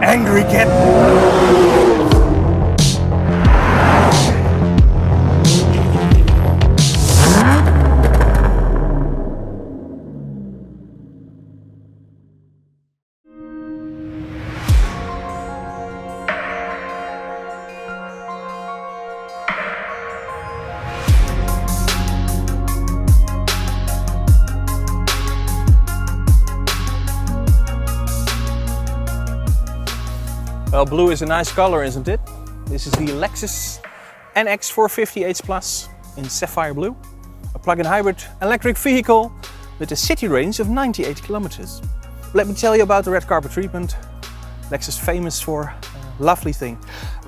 angry cat. Well, blue is a nice color, isn't it? This is the Lexus NX 450h Plus in sapphire blue. A plug-in hybrid electric vehicle with a city range of 98 kilometers. Let me tell you about the red carpet treatment. Lexus famous for a lovely thing.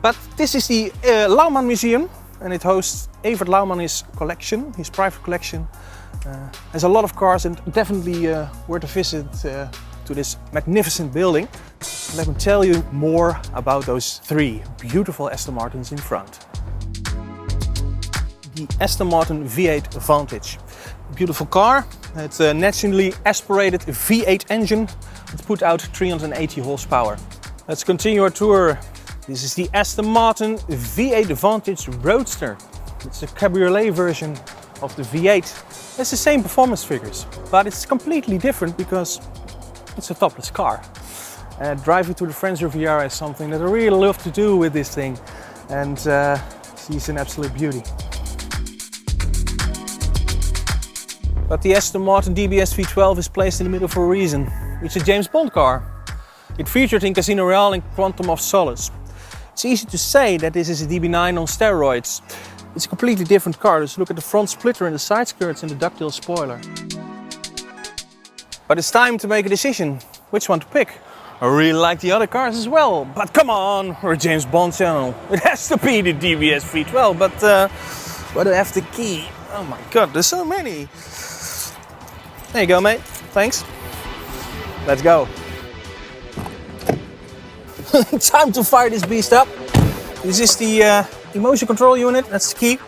But this is the Lauman Museum, and it hosts Evert Lauman's collection, his private collection. Has a lot of cars and definitely worth a visit to this magnificent building. Let me tell you more about those three beautiful Aston Martins in front. The Aston Martin V8 Vantage. Beautiful car. It's a naturally aspirated V8 engine. It put out 380 horsepower. Let's continue our tour. This is the Aston Martin V8 Vantage Roadster. It's a cabriolet version of the V8. It's the same performance figures, but it's completely different because it's a topless car. Driving to the French Riviera is something that I really love to do with this thing, and she's an absolute beauty. But the Aston Martin DBS V12 is placed in the middle for a reason. It's a James Bond car. It featured in Casino Royale and Quantum of Solace. It's easy to say that this is a DB9 on steroids. It's a completely different car. Just look at the front splitter and the side skirts and the ducktail spoiler. But it's time to make a decision. Which one to pick? I really like the other cars as well, but come on, we're a James Bond channel. It has to be the DBS V12, but I have the key. Oh my god, there's so many. There you go, mate. Thanks. Let's go. Time to fire this beast up. This is the emotion control unit. That's the key.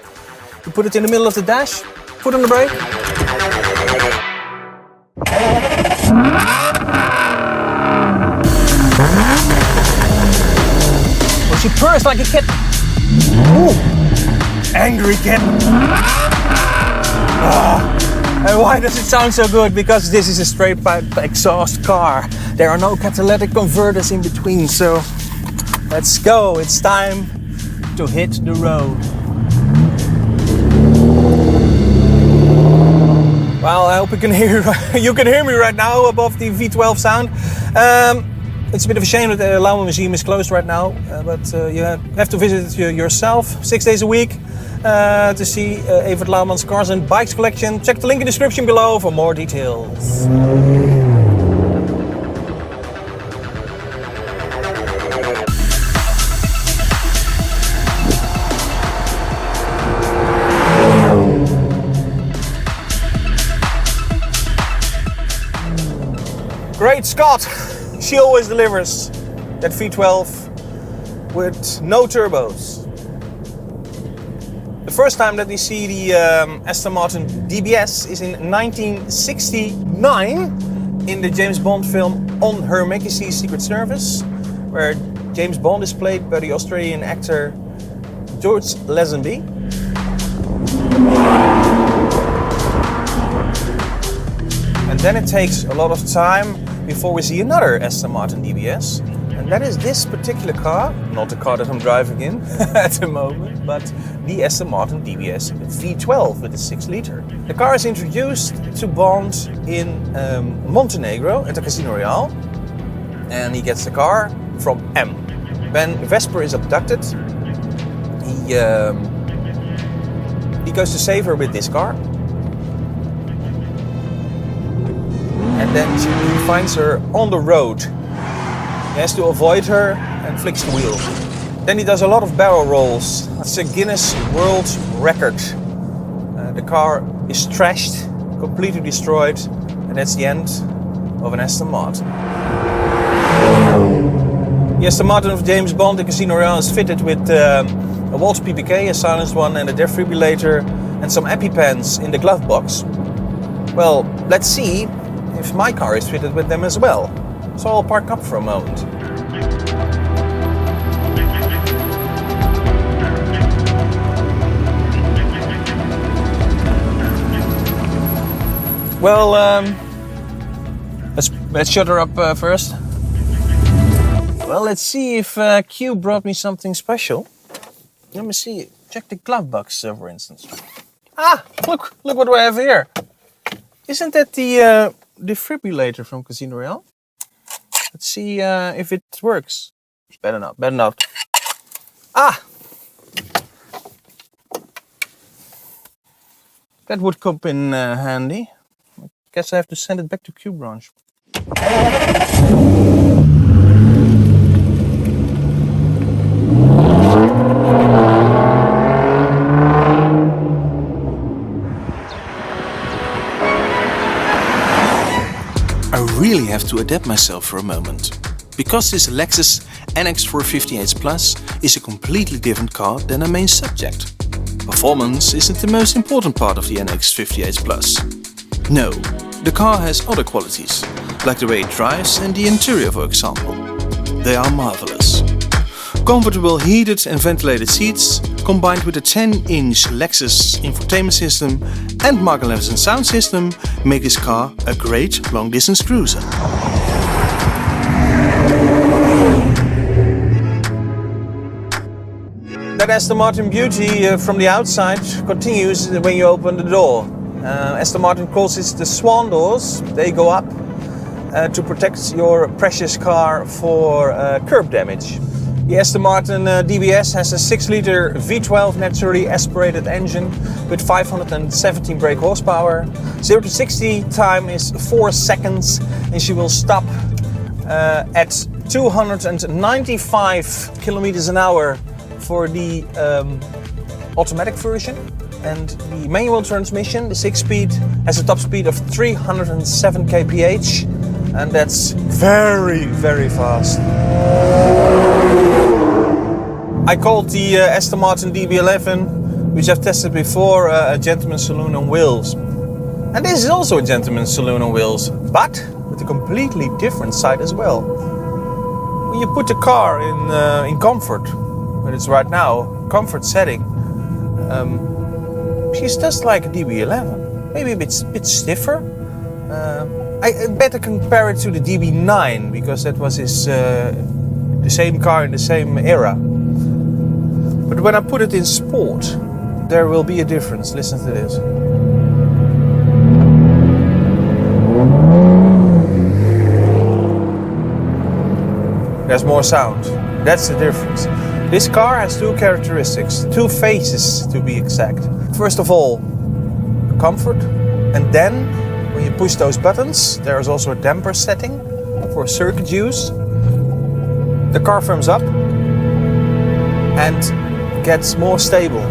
You put it in the middle of the dash. Foot on the brake. Oh, she purrs like a cat. Ooh, angry cat. And why does it sound so good? Because this is a straight pipe exhaust car. There are no catalytic converters in between, so let's go. It's time to hit the road. Well, I hope you can hear me right now above the V12 sound. It's a bit of a shame that the Lauman Museum is closed right now, but you have to visit it yourself 6 days a week to see Evert Lauman's cars and bikes collection. Check the link in the description below for more details. Great Scott! She always delivers that V12 with no turbos. The first time that we see the Aston Martin DBS is in 1969 in the James Bond film On Her Majesty's Secret Service, where James Bond is played by the Australian actor George Lazenby. And then it takes a lot of time before we see another Aston Martin DBS, and that is this particular car, not the car that I'm driving in at the moment, but the Aston Martin DBS V12 with a 6-liter. The car is introduced to Bond in Montenegro at the Casino Royale, and he gets the car from M. When Vesper is abducted, he goes to save her with this car. And then he finds her on the road. He has to avoid her and flicks the wheel. Then he does a lot of barrel rolls. That's a Guinness World Record. The car is trashed, completely destroyed, and that's the end of an Aston Martin. The Aston Martin of James Bond, the Casino Royale, is fitted with a Waltz PPK, a silenced one, and a defibrillator, and some EpiPens in the glove box. Well, let's see if my car is fitted with them as well. So I'll park up for a moment. Well, let's shut her up first. Well, let's see if Q brought me something special. Let me see. Check the glove box, for instance. Ah, look what we have here. Isn't that the defibrillator from Casino Royale? Let's see if it works. Better not. Ah! That would come in handy. I guess I have to send it back to Q branch. I really have to adapt myself for a moment, because this Lexus NX458 Plus is a completely different car than the main subject. Performance isn't the most important part of the NX58 Plus. No, the car has other qualities, like the way it drives and the interior, for example. They are marvelous. Comfortable heated and ventilated seats, combined with a 10-inch Lexus infotainment system and Mark 11 sound system, make this car a great long-distance cruiser. That Aston Martin beauty from the outside continues when you open the door. Aston Martin calls it the swan doors. They go up to protect your precious car for curb damage. The Aston Martin DBS has a 6-liter V12 naturally aspirated engine with 517 brake horsepower. 0 to 60 time is 4 seconds, and she will stop at 295 kilometers an hour for the automatic version. And the manual transmission, the 6-speed, has a top speed of 307 kph, and that's very, very fast. I called the Aston Martin DB11, which I've tested before, a gentleman's saloon on wheels. And this is also a gentleman's saloon on wheels, but with a completely different side as well. When you put the car in comfort, but it's right now, comfort setting, she's just like a DB11, maybe a bit stiffer. I better compare it to the DB9, because that was the same car in the same era. But when I put it in sport, there will be a difference. Listen to this. There's more sound. That's the difference. This car has two characteristics, two phases to be exact. First of all, comfort, and then when you push those buttons, there is also a damper setting for circuit use. The car firms up and gets more stable.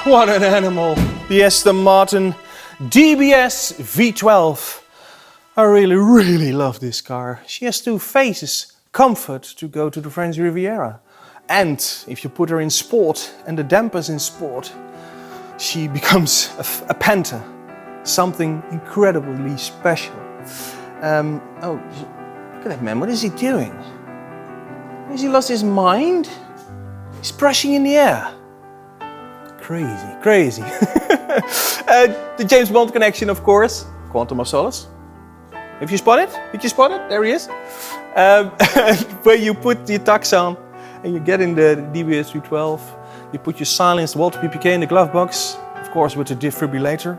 What an animal! The Aston Martin DBS V12. I really love this car. She has two phases. Comfort to go to the French Riviera. And if you put her in sport and the dampers in sport, she becomes a panther. Something incredibly special. Oh, look at that man. What is he doing? Has he lost his mind? He's brushing in the air. Crazy. The James Bond connection, of course. Quantum of Solace. Have you spotted? Did you spot it? There he is. Where you put the tax on and you get in the DBS V12. You put your silenced Walter PPK in the glove box. Of course with the defibrillator.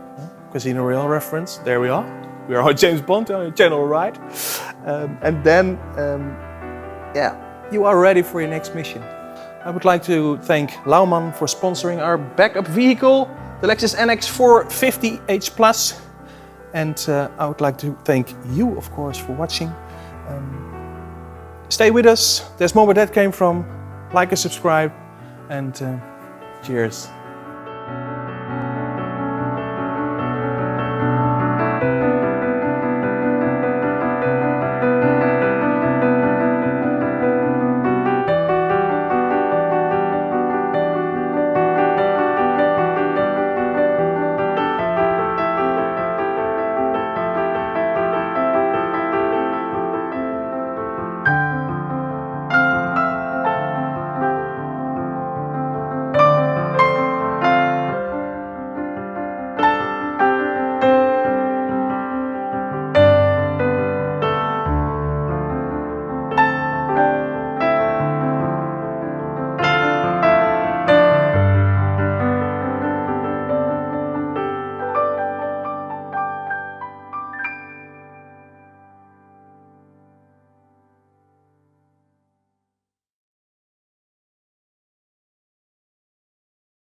Casino Royale reference. There we are. We are on James Bond on your channel, right? And then, yeah, you are ready for your next mission. I would like to thank Lauman for sponsoring our backup vehicle, the Lexus NX 450h+. And I would like to thank you, of course, for watching. Stay with us. There's more where that came from. Like and subscribe. And cheers.